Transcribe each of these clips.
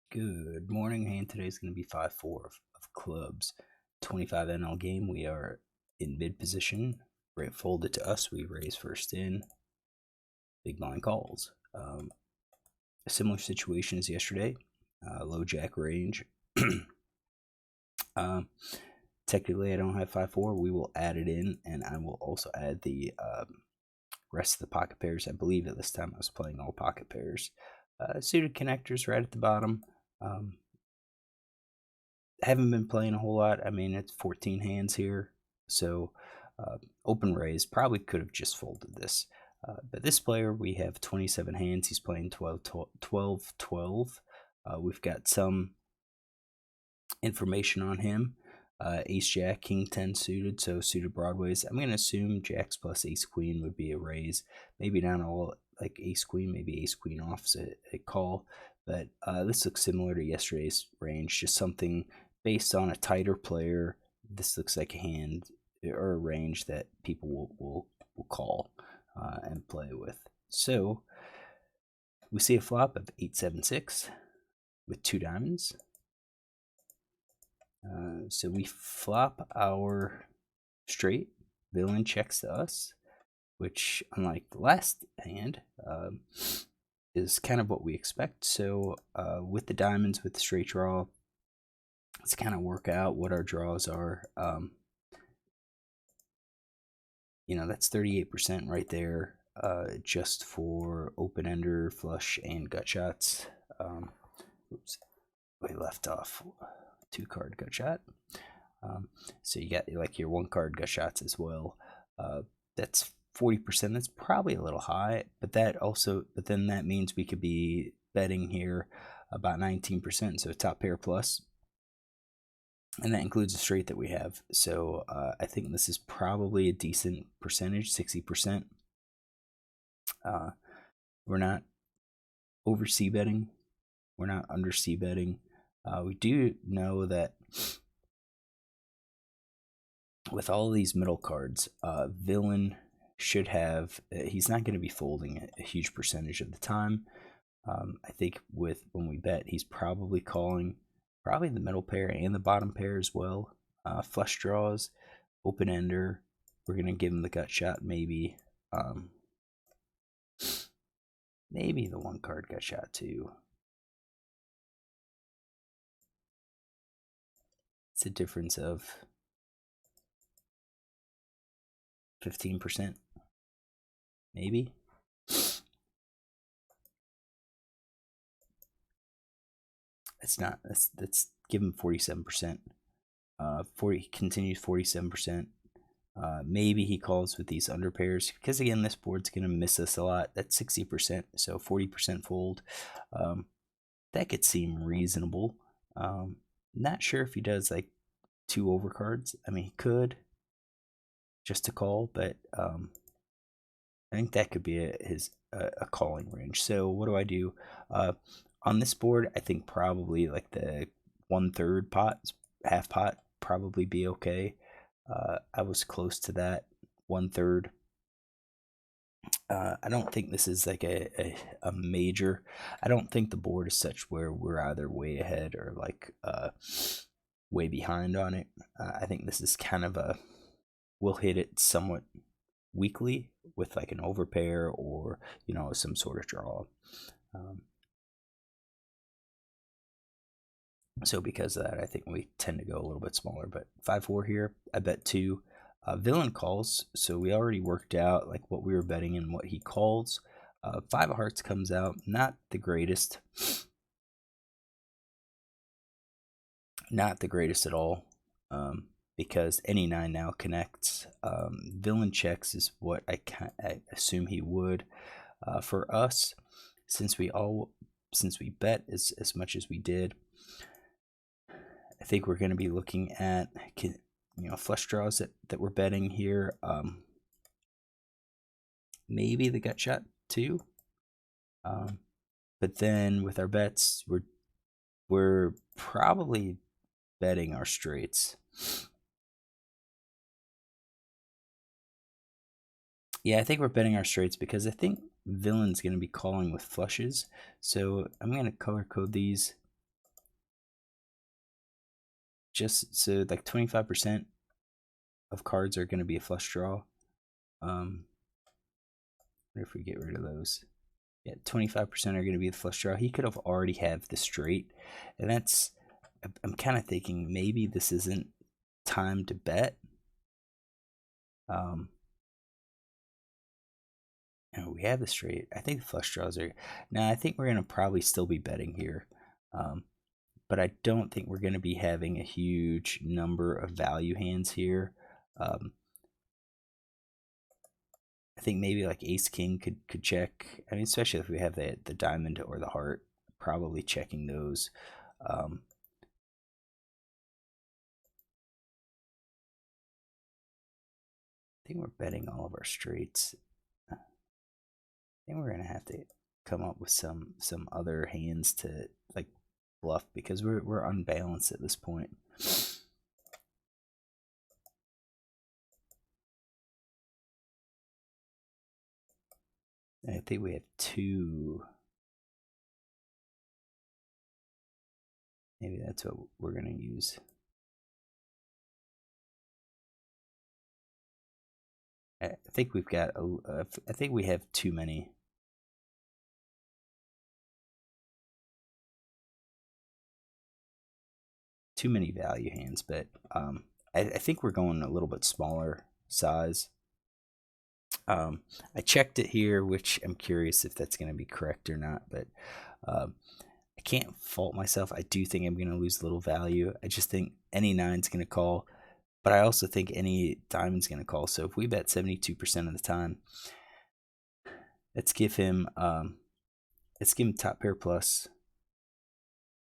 Good morning, and today's going to be 5-4 of clubs. 25 NL game. We are in mid position. Right folded to us. We raise first in. Big blind calls. A similar situation as yesterday. Low jack range. Technically, I don't have 5-4. We will add it in, and I will also add the rest of the pocket pairs. I believe at this time I was playing all pocket pairs. Suited connectors right at the bottom. Haven't been playing a whole lot. I mean, it's 14 hands here, so open raise probably could have just folded this. But this player, we have 27 hands. He's playing 12, 12, 12. We've got some information on him. Ace Jack, King 10 suited, so suited broadways. I'm going to assume Jacks plus Ace Queen would be a raise. Maybe not all like Ace Queen, maybe Ace Queen off is a call. But this looks similar to yesterday's range, just something based on a tighter player. This looks like a hand or a range that people will call and play with. So we see a flop of 8-7-6 with 2 diamonds. So we flop our straight. Villain checks to us, which, unlike the last hand, is kind of what we expect. So with the diamonds, with the straight draw, let's kind of work out what our draws are. That's 38% right there, just for open-ender, flush, and gut shots. Oops, we left off 2-card gut shot. So you got like your 1-card gut shots as well. That's 40%. That's probably a little high, but then that means we could be betting here about 19%. So top pair plus, and that includes the straight that we have. So I think this is probably a decent percentage, 60%. We're not over C betting. We're not under C betting. We do know that with all of these middle cards, Villain should have. He's not going to be folding a huge percentage of the time. I think when we bet, he's probably calling probably the middle pair and the bottom pair as well. Flush draws, open ender. We're going to give him the gut shot, maybe. Maybe the 1-card gut shot too. It's a difference of 15%, maybe. It's not. That's give him 47%. 40 continues 47%. Maybe he calls with these under pairs because again, this board's gonna miss us a lot. That's 60%, so 40% fold. That could seem reasonable. Not sure if he does like 2 overcards. I mean, he could just to call, but I think that could be a calling range. So what do I do? On this board, I think probably like the 1/3 pot, half pot, probably be okay. I was close to that 1/3. I don't think this is like a major. I don't think the board is such where we're either way ahead or like way behind on it. I think this is kind of we'll hit it somewhat weakly with like an overpair or some sort of draw. So because of that, I think we tend to go a little bit smaller. But 5-4 here, I bet 2. Villain calls, so we already worked out like what we were betting and what he calls. 5 of hearts comes out, not the greatest. Not the greatest at all, because any 9 now connects. Villain checks is what I assume he would. For us, since we bet as much as we did, I think we're going to be looking at flush draws that we're betting here. Maybe the gut shot too. But then with our bets, we're probably betting our straights. Yeah, I think we're betting our straights because I think Villain's going to be calling with flushes. So I'm going to color code these just so like 25% of cards are going to be a flush draw. What if we get rid of those? Yeah, 25% are going to be the flush draw. He could have already have the straight, and that's, I'm kind of thinking maybe this isn't time to bet. We have the straight. I think the flush draws are. Now I think we're going to probably still be betting here, but I don't think we're going to be having a huge number of value hands here. I think maybe like ace king could check. I mean, especially if we have the diamond or the heart, probably checking those. I think we're betting all of our straights. I think we're gonna have to come up with some other hands to like bluff, because we're unbalanced at this point. I think we have two. Maybe that's what we're gonna use. I think we've got. I think we have too many. Too many value hands, but I think we're going a little bit smaller size. I checked it here, which I'm curious if that's going to be correct or not, but I can't fault myself. I do think I'm going to lose a little value. I just think any nine's going to call, but I also think any diamond's going to call. So if we bet 72% of the time, let's give him top pair plus.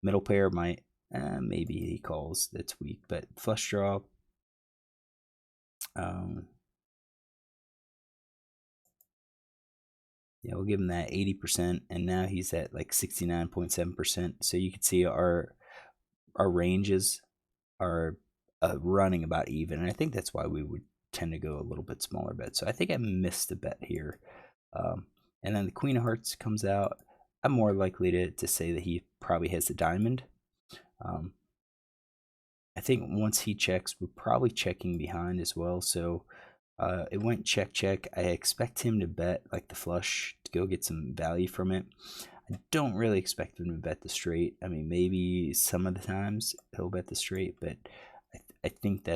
Middle pair might, maybe he calls. That's weak, but flush draw. Yeah, we'll give him that 80%, and now he's at like 69.7%. So you can see our ranges are running about even, and I think that's why we would tend to go a little bit smaller bet. So I think I missed a bet here. And then the queen of hearts comes out. I'm more likely to say that he probably has the diamond. I think once he checks, we're probably checking behind as well. So it went check, check. I expect him to bet like the flush to go get some value from it. I don't really expect him to bet the straight. I mean, maybe some of the times he'll bet the straight, but I think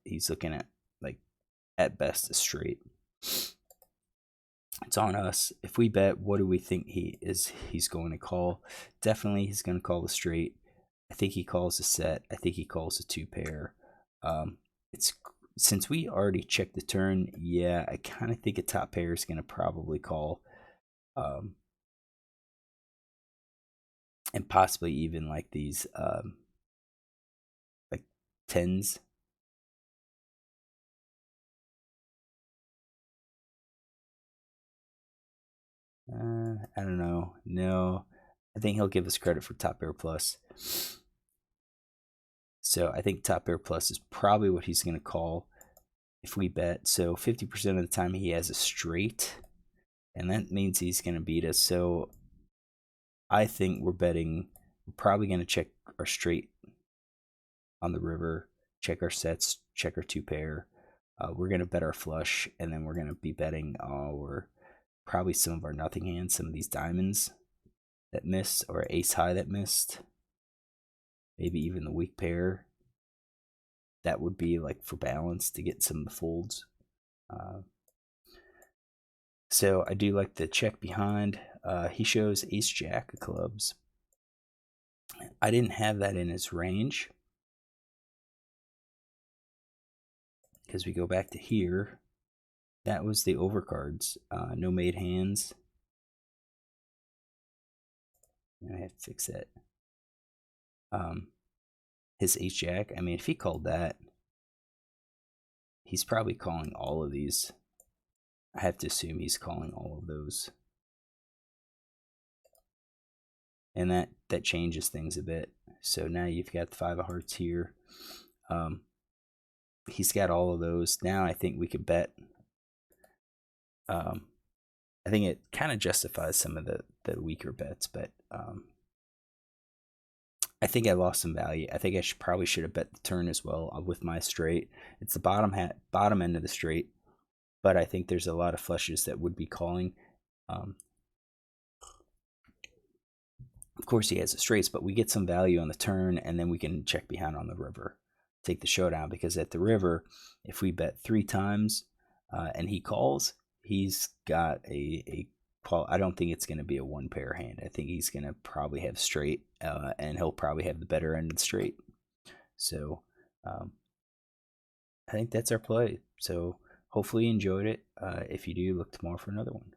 he's looking at like at best a straight. It's on us. If we bet, what do we think he's going to call? Definitely he's going to call the straight. I think he calls a set. I think he calls a two pair. It's since we already checked the turn, yeah, I kind of think a top pair is going to probably call. And possibly even like these like tens. I don't know. No, I think he'll give us credit for top pair plus. So I think top pair plus is probably what he's going to call if we bet. So 50% of the time he has a straight, and that means he's going to beat us. So I think we're probably going to check our straight on the river, check our sets, check our two pair. We're going to bet our flush, and then we're going to be betting probably some of our nothing hands, some of these diamonds that missed, or ace high that missed. Maybe even the weak pair. That would be like for balance to get some of the folds. So I do like the check behind. He shows ace jack of clubs. I didn't have that in his range, because we go back to here. That was the overcards. No made hands. I have to fix that. His ace jack. I mean, if he called that, he's probably calling all of these. I have to assume he's calling all of those. And that changes things a bit. So now you've got the five of hearts here. He's got all of those. Now I think we could bet. I think it kind of justifies some of the weaker bets, but I think I lost some value. I think I probably should have bet the turn as well with my straight. It's the bottom end of the straight, but I think there's a lot of flushes that would be calling. Um, of course, he has the straights, but we get some value on the turn, and then we can check behind on the river, take the showdown. Because at the river, if we bet 3 times and he calls, he's got a call. I don't think it's going to be a one pair hand. I think he's going to probably have straight, and he'll probably have the better end of the straight. So um, I think that's our play. So hopefully you enjoyed it. If you do, look tomorrow for another one.